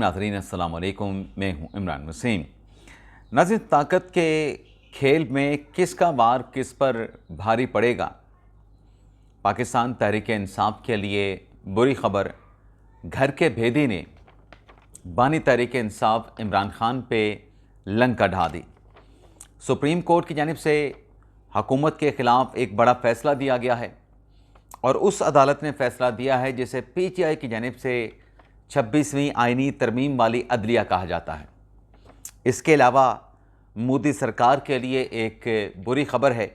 नाज़रीन अस्सलाम वालेकुम, मैं हूं इमरान वसीम। नाज़रीन, ताकत के खेल में किसका वार किस पर भारी पड़ेगा। पाकिस्तान तहरीक इंसाफ के लिए बुरी खबर, घर के भेदी ने बानी तहरीक इंसाफ इमरान खान पे लंका ढा दी। सुप्रीम कोर्ट की जानिब से हुकूमत के ख़िलाफ़ एक बड़ा फ़ैसला दिया गया है और उस अदालत ने फ़ैसला दिया है जिसे PTI की जानिब से 26वीं आइनी तरमीम वाली अदलिया कहा जाता है। इसके अलावा मोदी सरकार के लिए एक बुरी खबर है,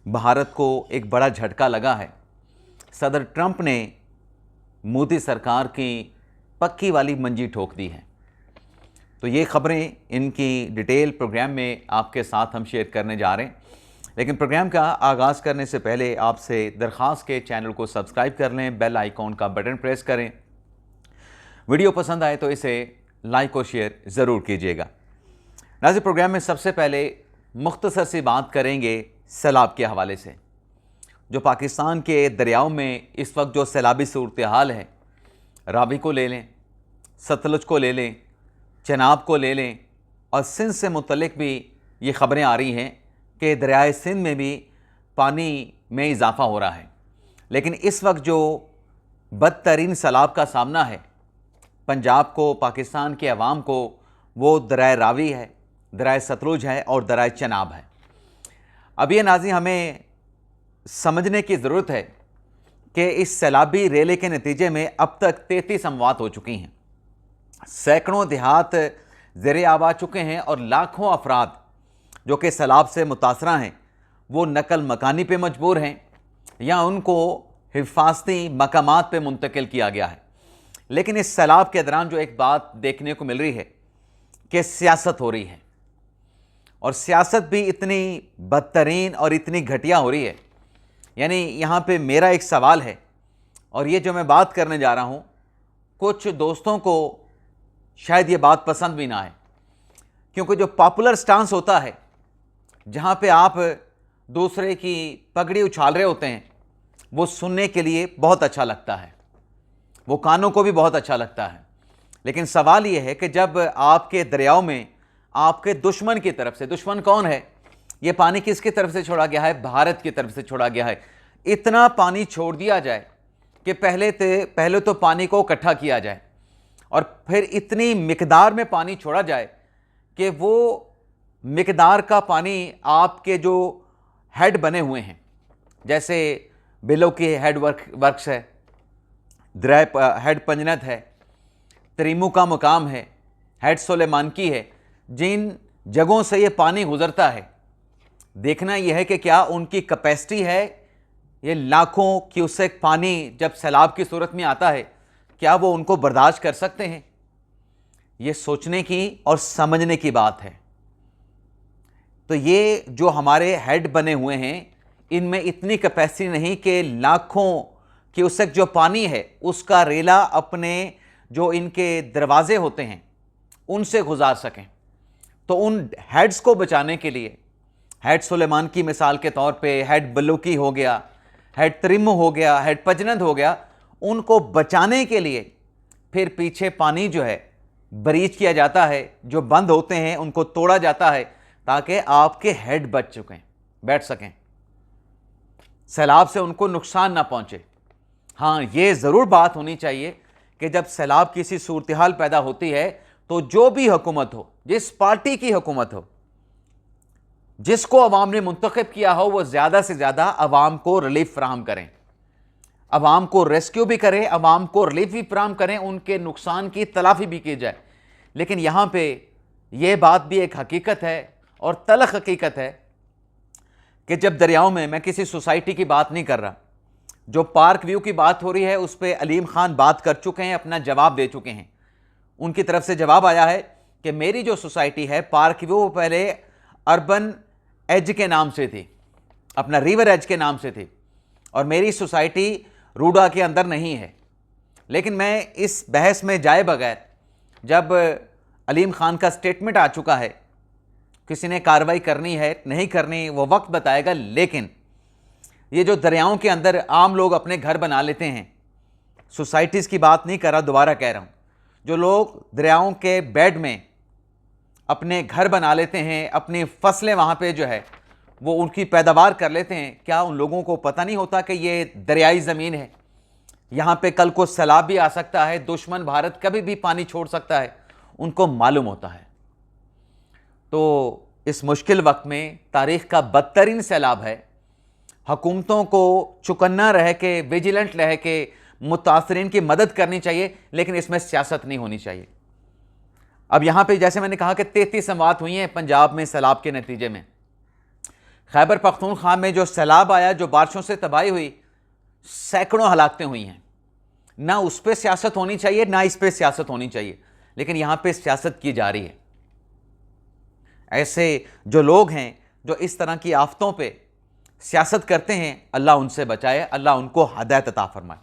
भारत को एक बड़ा झटका लगा है। सदर ट्रंप ने मोदी सरकार की पक्की वाली मंजी ठोक दी है। तो ये ख़बरें, इनकी डिटेल प्रोग्राम में आपके साथ हम शेयर करने जा रहे हैं। लेकिन प्रोग्राम का आगाज़ करने से पहले आपसे दरख्वास्त के चैनल को सब्सक्राइब कर लें, बेल आइकॉन का बटन प्रेस करें। वीडियो पसंद आए तो इसे लाइक और शेयर ज़रूर कीजिएगा। नाज़रीन, प्रोग्राम में सबसे पहले मुख्तसर सी बात करेंगे सैलाब के हवाले से। जो पाकिस्तान के दरियाओं में इस वक्त जो सैलाबी सूरत हाल है, रावी को ले लें, सतलुज को ले लें, चनाब को ले लें, और सिंध से मुतल्लिक भी ये ख़बरें आ रही हैं कि दरियाए सिंध में भी पानी में इजाफ़ा हो रहा है। लेकिन इस वक्त जो बदतरीन सैलाब का सामना है पंजाब को, पाकिस्तान के अवाम को, वो दरियाए रावी है, दरियाए सतलुज है और दरियाए चनाब है। अब ये नाज़रीन हमें समझने की ज़रूरत है कि इस सैलाबी रेले के नतीजे में अब तक 33 अमवात हो चुकी हैं, सैकड़ों देहात ज़ेरे आब आ चुके हैं और लाखों अफराद जो कि सैलाब से मुतासरा हैं वो नकल मकानी पे मजबूर हैं या उनको हिफाजती मकामात पे मुंतकिल किया गया है। लेकिन इस सैलाब के दौरान जो एक बात देखने को मिल रही है कि सियासत हो रही है, और सियासत भी इतनी बदतरीन और इतनी घटिया हो रही है। यानी यहाँ पे मेरा एक सवाल है, और ये जो मैं बात करने जा रहा हूँ, कुछ दोस्तों को शायद ये बात पसंद भी ना आए, क्योंकि जो पॉपुलर स्टांस होता है जहाँ पे आप दूसरे की पगड़ी उछाल रहे होते हैं, वो सुनने के लिए बहुत अच्छा लगता है, वो कानों को भी बहुत अच्छा लगता है। लेकिन सवाल ये है कि जब आपके दरियाओं में आपके दुश्मन की तरफ से, दुश्मन कौन है, ये पानी किसकी तरफ से छोड़ा गया है? भारत की तरफ से छोड़ा गया है। इतना पानी छोड़ दिया जाए कि पहले तो पानी को इकट्ठा किया जाए और फिर इतनी मिकदार में पानी छोड़ा जाए कि वो मिकदार का पानी आपके जो हेड बने हुए हैं, जैसे बिलो के हेड वर्क्स है, दरिया हेड पंजनत है, तरीमू का मुकाम है, हेड सुलेमान की है, जिन जगहों से ये पानी गुजरता है, देखना यह है कि क्या उनकी कैपेसिटी है, ये लाखों क्यूसेक पानी जब सैलाब की सूरत में आता है, क्या वो उनको बर्दाश्त कर सकते हैं? ये सोचने की और समझने की बात है। तो ये जो हमारे हेड बने हुए हैं, इनमें इतनी कैपेसिटी नहीं कि लाखों क्यूसेक जो पानी है उसका रेला अपने जो इनके दरवाजे होते हैं उनसे गुजार सकें। तो उन हेड्स को बचाने के लिए, हेड सुलेमान की मिसाल के तौर पे हेड बलूकी हो गया, हेड तरिम हो गया, हेड पजनद हो गया, उनको बचाने के लिए फिर पीछे पानी जो है ब्रीच किया जाता है, जो बंद होते हैं उनको तोड़ा जाता है ताकि आपके हेड बैठ सकें, सैलाब से उनको नुकसान ना पहुंचे। हाँ, ये ज़रूर बात होनी चाहिए कि जब सैलाब की सी सूरत हाल पैदा होती है तो जो भी हुकूमत हो, जिस पार्टी की हुकूमत हो, जिसको अवाम ने मुंतखब किया हो, वो ज़्यादा से ज़्यादा अवाम को रिलीफ फराहम करें, अवाम को रेस्क्यू भी करें, अवाम को रिलीफ भी फराहम करें, उनके नुकसान की तलाफ़ी भी की जाए। लेकिन यहाँ पे ये बात भी एक हकीकत है और तलख हकीकत है कि जब दरियाओं में, मैं किसी सोसाइटी की बात नहीं कर रहा, जो पार्क व्यू की बात हो रही है उस पर अलीम खान बात कर चुके हैं, अपना जवाब दे चुके हैं। उनकी तरफ से जवाब आया है कि मेरी जो सोसाइटी है पार्क व्यू, पहले अर्बन एज के नाम से थी, अपना रिवर एज के नाम से थी, और मेरी सोसाइटी रूडा के अंदर नहीं है। लेकिन मैं इस बहस में जाए बगैर, जब अलीम खान का स्टेटमेंट आ चुका है, किसी ने कार्रवाई करनी है नहीं करनी वो वक्त बताएगा, लेकिन ये जो दरियाओं के अंदर आम लोग अपने घर बना लेते हैं, सोसाइटीज़ की बात नहीं कर रहा, दोबारा कह रहा हूँ, जो लोग दरियाओं के बेड में अपने घर बना लेते हैं, अपनी फसलें वहाँ पे जो है वो उनकी पैदावार कर लेते हैं, क्या उन लोगों को पता नहीं होता कि ये दरियाई ज़मीन है, यहाँ पे कल को सैलाब भी आ सकता है, दुश्मन भारत कभी भी पानी छोड़ सकता है? उनको मालूम होता है। तो इस मुश्किल वक्त में तारीख का बदतरीन सैलाब है। हुकूमतों को चुकन्ना रह के, विजिलेंट रह के मुतासरीन की मदद करनी चाहिए, लेकिन इसमें सियासत नहीं होनी चाहिए। अब यहाँ पे जैसे मैंने कहा कि 33 अमवात हुई हैं पंजाब में सैलाब के नतीजे में। खैबर पख्तूनख्वा में जो सैलाब आया, जो बारिशों से तबाही हुई, सैकड़ों हलाकतें हुई हैं। ना उस पर सियासत होनी चाहिए, ना इस पर सियासत होनी चाहिए, लेकिन यहाँ पे सियासत की जा रही है। ऐसे जो लोग हैं जो इस तरह की आफतों पे सियासत करते हैं, अल्लाह उनसे बचाए, अल्लाह उनको हिदायत अता फरमाए।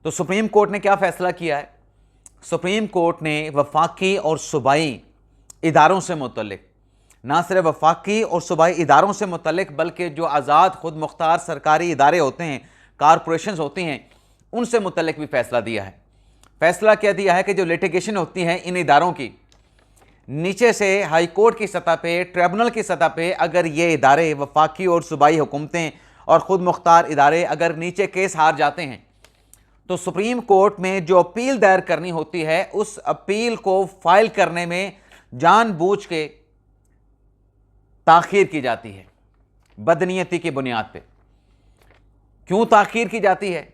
तो सुप्रीम कोर्ट ने क्या फैसला किया है? सुप्रीम कोर्ट ने वफाकी और सूबाई इदारों से मुतल्लिक, ना सिर्फ वफाकी और सूबाई इदारों से मुतल्लिक, बल्कि जो आज़ाद खुद मुख्तार सरकारी इदारे होते हैं, कारपोरेशंस होती हैं, उनसे मुतल्लिक भी फैसला दिया है। फैसला क्या दिया है कि जो लिटिगेशन होती है इन इदारों की, नीचे से हाई कोर्ट की सतह पे, ट्रिब्यूनल की सतह पे, अगर ये इदारे वफाकी और सूबाई हुकूमतें और ख़ुद मुख्तार इदारे अगर नीचे केस हार जाते हैं, तो सुप्रीम कोर्ट में जो अपील दायर करनी होती है, उस अपील को फाइल करने में जानबूझ के ताख़ीर की जाती है, बदनीयती की बुनियाद पे। क्यों ताख़ीर की जाती है?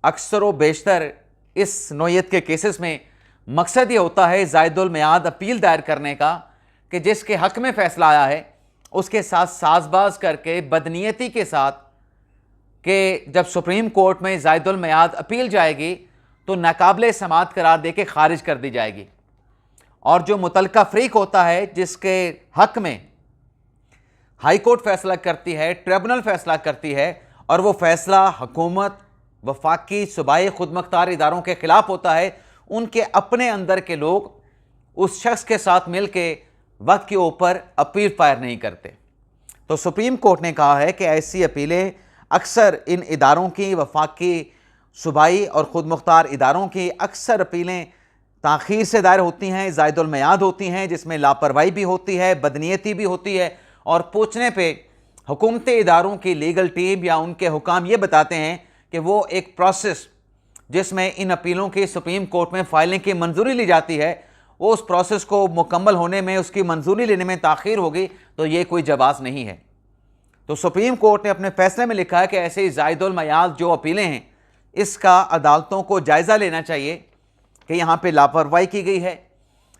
अक्सर व बेशतर इस नौयत के केसेस में मकसद ये होता है ज़ायदुल मियाद अपील दायर करने का कि जिसके हक में फ़ैसला आया है उसके साथ साजबाज करके, बदनीयती के साथ, कि जब सुप्रीम कोर्ट में ज़ायदुल मियाद अपील जाएगी तो नाकाबिले समाअत करार दे के खारिज कर दी जाएगी। और जो मुतलका फ़रीक होता है जिसके हक में हाई कोर्ट फैसला करती है, ट्रिब्यूनल फैसला करती है, और वो फैसला हुकूमत, वफाकी, सूबाई खुद मुख्तार इदारों के खिलाफ होता है, उनके अपने अंदर के लोग उस शख्स के साथ मिल के वक्त के ऊपर अपील फायर नहीं करते। तो सुप्रीम कोर्ट ने कहा है कि ऐसी अपीलें अक्सर इन इदारों की, वफाकी, सूबाई और ख़ुद मुख्तार इदारों की अक्सर अपीलें ताख़ीर से दायर होती हैं, ज़ायदुल मियाद होती हैं, जिसमें लापरवाही भी होती है, बदनीयती भी होती है, और पूछने पे हुकूमती इदारों की लीगल टीम या उनके हुकाम ये बताते हैं कि वो एक प्रोसेस जिसमें इन अपीलों की सुप्रीम कोर्ट में फाइलिंग की मंजूरी ली जाती है, वो उस प्रोसेस को मुकम्मल होने में, उसकी मंजूरी लेने में ताख़ीर होगी, तो ये कोई जवाज़ नहीं है। तो सुप्रीम कोर्ट ने अपने फैसले में लिखा है कि ऐसे ही ज़ायदुल मियाद जो अपीलें हैं, इसका अदालतों को जायज़ा लेना चाहिए कि यहाँ पे लापरवाही की गई है,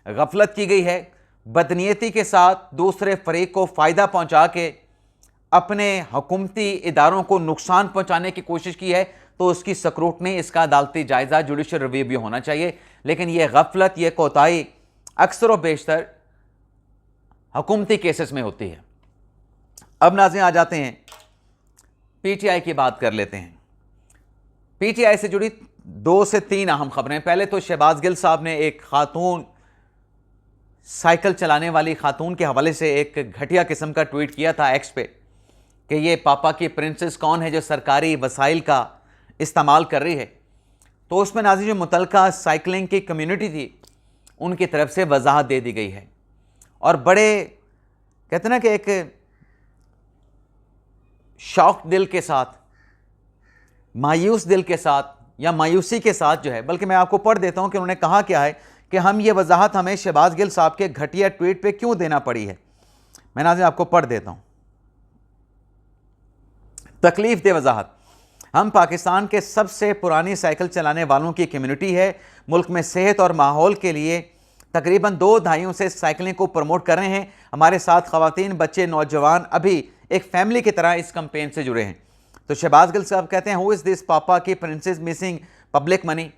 गफलत की गई है, बदनीयती के साथ दूसरे फरीक को फ़ायदा पहुँचा के अपने हुकूमती इदारों को नुकसान पहुँचाने की कोशिश की है, तो उसकी स्क्रूटनी, इसका अदालती जायज़ा, जुडिशल रिव्यू भी होना चाहिए। लेकिन यह गफलत, यह कोताही अक्सर व बेशतर हुकूमती केसेस में होती है। अब नाज़रीन आ जाते हैं, पीटीआई की बात कर लेते हैं। पीटीआई से जुड़ी 2 से 3 अहम खबरें। पहले तो शहबाज गिल साहब ने एक खातून, साइकिल चलाने वाली खातून के हवाले से एक घटिया किस्म का ट्वीट किया था एक्स पे कि ये पापा की प्रिंसेस कौन है जो सरकारी वसाइल का इस्तेमाल कर रही है। तो उसमें नाज़रीन जो मुतलका साइकिलिंग की कम्युनिटी थी, उनकी तरफ से वजाहत दे दी गई है, और बड़े कहते ना कि एक शॉक दिल के साथ, मायूस दिल के साथ, या मायूसी के साथ जो है, बल्कि मैं आपको पढ़ देता हूं कि उन्होंने कहा क्या है कि हम ये वजाहत हमें शहबाज गिल साहब के घटिया ट्वीट पे क्यों देना पड़ी है। मैं नाज़रीन आपको पढ़ देता हूं। तकलीफ दे वजाहत। हम पाकिस्तान के सबसे पुरानी साइकिल चलाने वालों की कम्युनिटी है। मुल्क में सेहत और माहौल के लिए तकरीबन 2 दहाइयों से साइकिलिंग को प्रमोट कर रहे हैं। हमारे साथ ख़वातीन, बच्चे, नौजवान अभी एक फैमिली की तरह इस कैंपेन से जुड़े हैं। तो शहबाज गिल साहब कहते हैं, हु इज़ दिस पापा की प्रिंसेस मिसिंग पब्लिक मनी।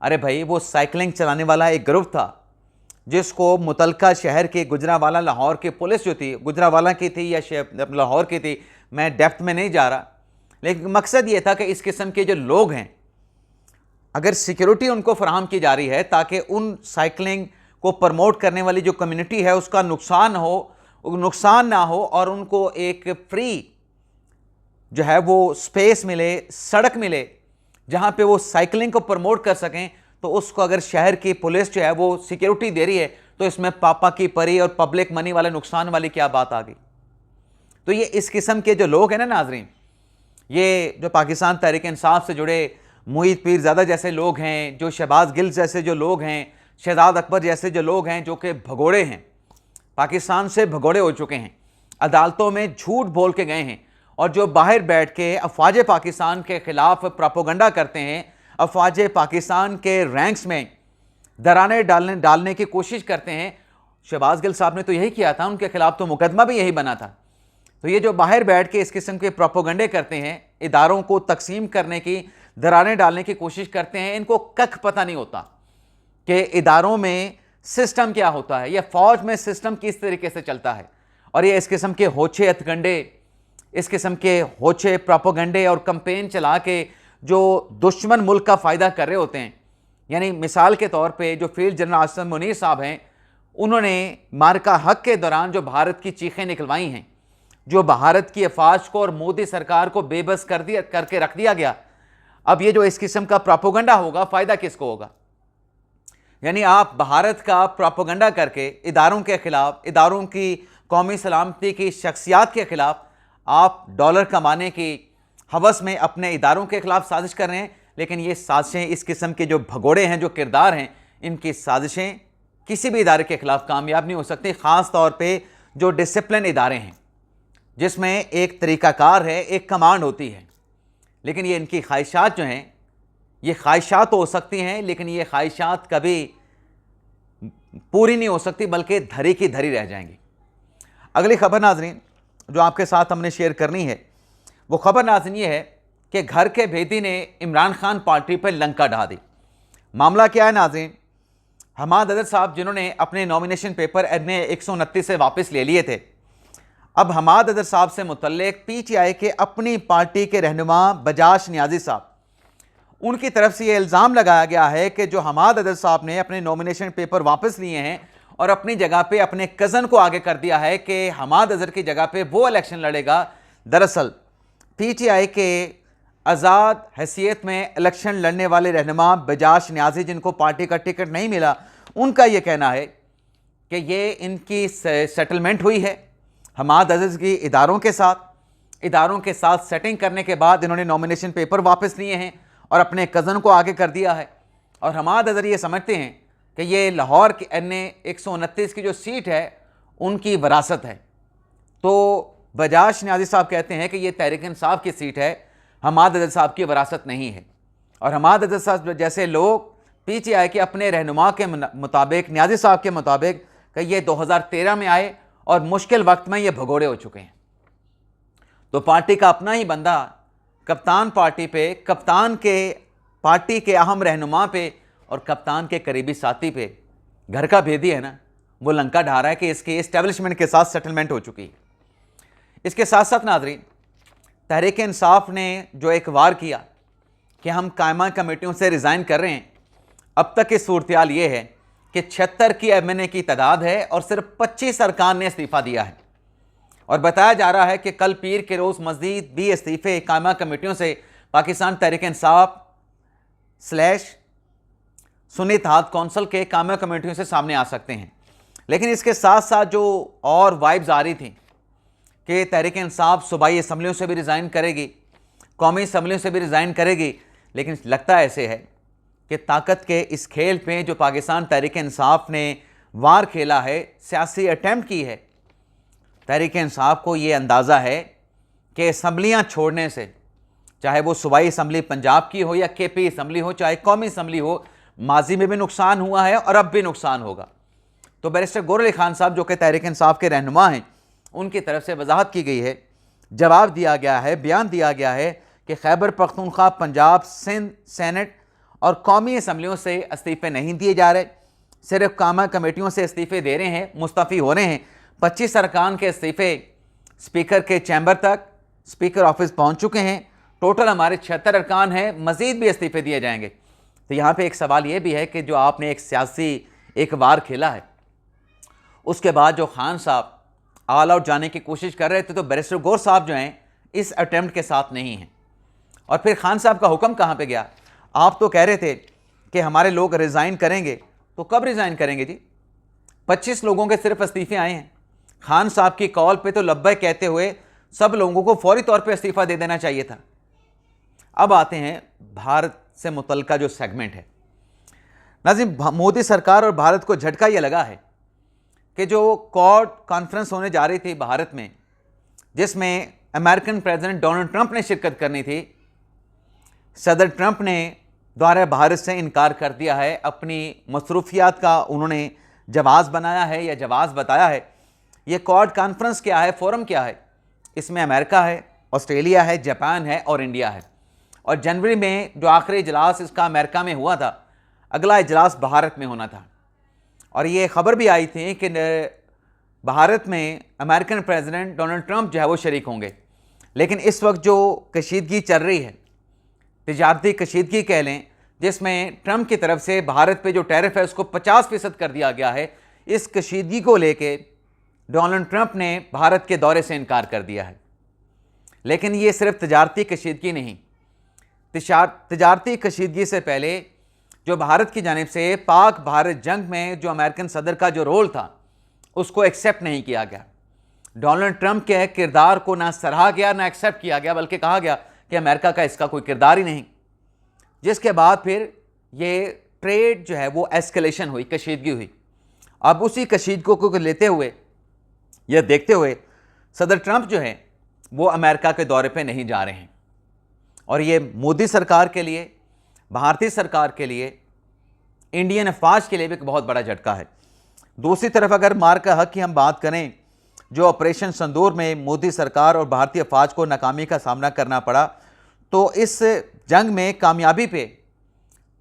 अरे भाई, वो साइकिलिंग चलाने वाला एक ग्रुप था जिसको मुतलका शहर के, गुजरावाला लाहौर की पुलिस जो थी, गुजरावाला की थी या लाहौर की थी, मैं डेप्थ में नहीं जा रहा, लेकिन मकसद ये था कि इस किस्म के जो लोग हैं, अगर सिक्योरिटी उनको फराहम की जा रही है ताकि उन साइकिलिंग को प्रमोट करने वाली जो कम्युनिटी है उसका नुकसान ना हो, और उनको एक फ्री जो है वो स्पेस मिले, सड़क मिले जहाँ पे वो साइकिलिंग को प्रमोट कर सकें, तो उसको अगर शहर की पुलिस जो है वो सिक्योरिटी दे रही है, तो इसमें पापा की परी और पब्लिक मनी वाले नुकसान वाली क्या बात आ गई। तो ये इस किस्म के जो लोग हैं ना नाजरीन, ये जो पाकिस्तान तहरीक इंसाफ से जुड़े मुईद पीरज़ादा जैसे लोग हैं, जो शहबाज गिल जैसे जो लोग हैं, शहजाद अकबर जैसे जो लोग हैं, जो कि भगोड़े हैं, पाकिस्तान से भगोड़े हो चुके हैं, अदालतों में झूठ बोल के गए हैं, और जो बाहर बैठ के अफवाज पाकिस्तान के ख़िलाफ़ प्रोपोगंडा करते हैं, अफवाज पाकिस्तान के रैंक्स में दराने डालने की कोशिश करते हैं। शहबाज गिल साहब ने तो यही किया था, उनके खिलाफ तो मुकदमा भी यही बना था। तो ये जो बाहर बैठ के इस किस्म के प्रोपोगंडे करते हैं, इदारों को तकसीम करने की, दराने डालने की कोशिश करते हैं, इनको कख पता नहीं होता कि इदारों में सिस्टम क्या होता है, या फौज में सिस्टम किस तरीके से चलता है। और ये इस किस्म के होछे हथकंडे, इस किस्म के होछे प्रोपोगंडे और कंपेन चला के जो दुश्मन मुल्क का फ़ायदा कर रहे होते हैं, यानी मिसाल के तौर पे जो फील्ड जनरल आसिम मुनीर साहब हैं, उन्होंने मार्का हक के दौरान जो भारत की चीखें निकलवाई हैं, जो भारत की अफवाज को और मोदी सरकार को बेबस करके रख दिया गया। अब ये जो इस किस्म का प्रोपोगंडा होगा, फ़ायदा किसको होगा? यानी आप भारत का प्रोपोगंडा करके इदारों के ख़िलाफ़, इदारों की कौमी सलामती की शख्सियात के ख़िलाफ़ आप डॉलर कमाने की हवस में अपने इदारों के ख़िलाफ़ साजिश कर रहे हैं। लेकिन ये साजिशें, इस किस्म के जो भगोड़े हैं, जो किरदार हैं, इनकी साजिशें किसी भी इदारे के ख़िलाफ़ कामयाब नहीं हो सकती। ख़ास तौर पे जो डिसिप्लिन इदारे हैं, जिसमें एक तरीक़ाकार है, एक कमांड होती है, लेकिन ये इनकी ख्वाहिशात जो हैं, ये ख्वाहिशात हो सकती हैं, लेकिन ये ख्वाहिशात कभी पूरी नहीं हो सकती, बल्कि धरी की धरी रह जाएंगी। अगली खबर नाज़रीन जो आपके साथ हमने शेयर करनी है, वो खबर नाज़रीन ये है कि घर के भेदी ने इमरान खान पार्टी पर लंका ढा दी। मामला क्या है नाज़रीन? हमाद अदर साहब, जिन्होंने अपने नॉमिनेशन पेपर NA 129 से वापस ले लिए थे, अब हमाद अदर साहब से मुतल्लिक PTI के अपनी पार्टी के रहनुमा बजाज नियाज़ी साहब, उनकी तरफ से ये इल्ज़ाम लगाया गया है कि जो हमाद अदर साहब ने अपने नॉमिनेशन पेपर वापस लिए हैं और अपनी जगह पे अपने कज़न को आगे कर दिया है कि हमाद अजहर की जगह पे वो इलेक्शन लड़ेगा। दरअसल PTI के आज़ाद हैसियत में इलेक्शन लड़ने वाले रहनुमा बजाज नियाज़ी, जिनको पार्टी का टिकट नहीं मिला, उनका ये कहना है कि ये इनकी सेटलमेंट हुई है हमाद अजहर की इदारों के साथ सेटिंग करने के बाद इन्होंने नॉमिनेशन पेपर वापस लिए हैं और अपने कज़न को आगे कर दिया है। और हमाद अजहर ये समझते हैं कि ये लाहौर की NA 129 की जो सीट है, उनकी वरासत है। तो बजाज नियाज़ी साहब कहते हैं कि ये तहरीक इंसाफ की सीट है, हमाद अजहर साहब की वरासत नहीं है। और हमाद अजहर साहब जैसे लोग PTI के अपने रहनुमा के मुताबिक, नियाज़ी साहब के मुताबिक, कि ये 2013 में आए और मुश्किल वक्त में ये भगोड़े हो चुके हैं। तो पार्टी का अपना ही बंदा कप्तान पार्टी पे, कप्तान के पार्टी के अहम रहनुमा पे और कप्तान के करीबी साथी पे, घर का भेदी है ना, वो लंका ढा रहा है कि इसके एस्टेब्लिशमेंट के साथ सेटलमेंट हो चुकी है। इसके साथ साथ नाज़रीन, तहरीक इंसाफ ने जो एक वार किया कि हम कायमा कमेटियों से रिज़ाइन कर रहे हैं, अब तक की सूरत ये है कि 76 की MNA की तादाद है और सिर्फ 25 अरकान ने इस्तीफ़ा दिया है। और बताया जा रहा है कि कल पीर के रोज़ मज़ीद भी इस्तीफ़े कायमा कमेटियों से पाकिस्तान तहरीक इंसाफ / सुन्नी इत्तेहाद कौंसिल के कायमा कमेटियों से सामने आ सकते हैं। लेकिन इसके साथ साथ जो और वाइब्स आ रही थी कि तहरीक इंसाफ सूबाई असम्बलियों से भी रिज़ाइन करेगी, कौमी असम्बलियों से भी रिज़ाइन करेगी, लेकिन लगता ऐसे है कि ताकत के इस खेल पे जो पाकिस्तान तहरीक इंसाफ ने वार खेला है, सियासी अटैम्प्ट की है, तहरीक इंसाफ को ये अंदाज़ा है कि असम्बलियाँ छोड़ने से, चाहे वो सूबाई असम्बली पंजाब की हो या KP असम्बली हो, चाहे कौमी असम्बली हो, माजी में भी नुकसान हुआ है और अब भी नुकसान होगा। तो बैरिस्टर गौहर अली खान साहब, जो कि तहरीक इंसाफ के रहनुमा हैं, उनकी तरफ से वजाहत की गई है, जवाब दिया गया है, बयान दिया गया है कि खैबर पख्तूनख्वा, पंजाब, सिंध सेनेट और कौमी असम्बलियों से इस्तीफ़े नहीं दिए जा रहे, सिर्फ कायमा कमेटियों से इस्तीफ़े दे रहे हैं, मुस्तफ़ी हो रहे हैं। 25 अरकान के इस्तीफ़े स्पीकर के चैम्बर तक, स्पीकर ऑफिस पहुँच चुके हैं। टोटल हमारे 76 अरकान हैं, मज़ीद भी इस्तीफ़े दिए जाएंगे। तो यहाँ पे एक सवाल ये भी है कि जो आपने एक सियासी एक वार खेला है, उसके बाद जो खान साहब ऑल आउट जाने की कोशिश कर रहे थे, तो बैरिस्टर गौर साहब जो हैं इस अटेम्प्ट के साथ नहीं हैं। और फिर खान साहब का हुक्म कहाँ पे गया? आप तो कह रहे थे कि हमारे लोग रिज़ाइन करेंगे, तो कब रिज़ाइन करेंगे जी? 25 लोगों के सिर्फ इस्तीफे आए हैं। खान साहब की कॉल पे तो लब्बैक कहते हुए सब लोगों को फौरी तौर पे इस्तीफा दे देना चाहिए था। अब आते हैं भारत से मुतल्लिका जो सेगमेंट है। नाज़रीन, मोदी सरकार और भारत को झटका यह लगा है कि जो क्वाड कॉन्फ्रेंस होने जा रही थी भारत में, जिसमें अमेरिकन प्रेसिडेंट डोनाल्ड ट्रंप ने शिरकत करनी थी, सदर ट्रंप ने द्वारा भारत से इनकार कर दिया है। अपनी मसरूफियात का उन्होंने जवाब बनाया है या जवाब बताया है। ये क्वाड कॉन्फ्रेंस क्या है, फोरम क्या है? इसमें अमेरिका है, ऑस्ट्रेलिया है, जापान है और इंडिया है। और जनवरी में जो आखिरी इजलास इसका अमेरिका में हुआ था, अगला इजलास भारत में होना था। और ये खबर भी आई थी कि भारत में अमेरिकन प्रेसिडेंट डोनाल्ड ट्रंप जो है वो शरीक होंगे। लेकिन इस वक्त जो कशीदगी चल रही है, तिजारती कशीदगी कह लें, जिसमें ट्रंप की तरफ से भारत पे जो टैरिफ है उसको 50% कर दिया गया है, इस कशीदगी को लेके डोनाल्ड ट्रंप ने भारत के दौरे से इनकार कर दिया है। लेकिन ये सिर्फ तिजारती कशीदगी नहीं, तिजारती कशीदगी से पहले जो भारत की जानिब से पाक भारत जंग में जो अमेरिकन सदर का जो रोल था उसको एक्सेप्ट नहीं किया गया। डोनाल्ड ट्रंप के किरदार को ना सराहा गया ना एक्सेप्ट किया गया, बल्कि कहा गया कि अमेरिका का इसका कोई किरदार ही नहीं। जिसके बाद फिर ये ट्रेड जो है वो एस्केलेशन हुई, कशीदगी हुई। अब उसी कशीदगी को लेते हुए, यह देखते हुए सदर ट्रंप जो है वो अमेरिका के दौरे पे नहीं जा रहे हैं। और ये मोदी सरकार के लिए, भारतीय सरकार के लिए, इंडियन अफवाज के लिए भी एक बहुत बड़ा झटका है। दूसरी तरफ अगर मार का हक की हम बात करें, जो ऑपरेशन संदूर में मोदी सरकार और भारतीय अफवाज को नाकामी का सामना करना पड़ा, तो इस जंग में कामयाबी पे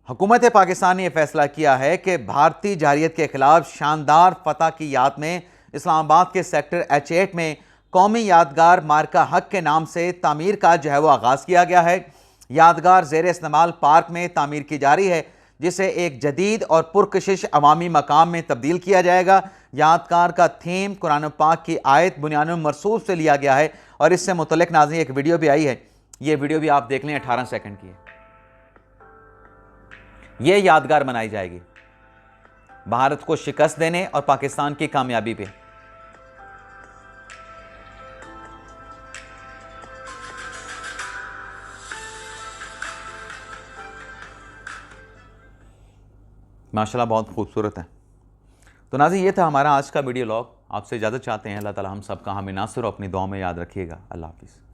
हुकूमत पाकिस्तान ने यह फैसला किया है कि भारतीय जारियत के खिलाफ शानदार फतह की याद में इस्लामाबाद के सेक्टर H8 में कौमी यादगार मार्का हक के नाम से तामीर का जो है वो आगाज़ किया गया है। यादगार ज़ेर इस्तेमाल पार्क में तामीर की जा रही है, जिसे एक जदीद और पुरकशिश अवामी मकाम में तब्दील किया जाएगा। यादगार का थीम कुरान पाक की आयत बुनियानुल मरसूल से लिया गया है और इससे मुतल्लिक नाज़रीन एक वीडियो भी आई है। ये वीडियो भी आप देख लें, 18 सेकंड की है। ये यादगार बनाई जाएगी भारत को शिकस्त देने और पाकिस्तान की कामयाबी पे। माशाल्लाह बहुत खूबसूरत है। तो नाज़रीन, ये था हमारा आज का वीडियो लॉग। आपसे इजाज़त चाहते हैं। अल्लाह ताला हम सब का हमें नासिर और अपनी दुआ में याद रखिएगा। अल्लाह हाफिज़।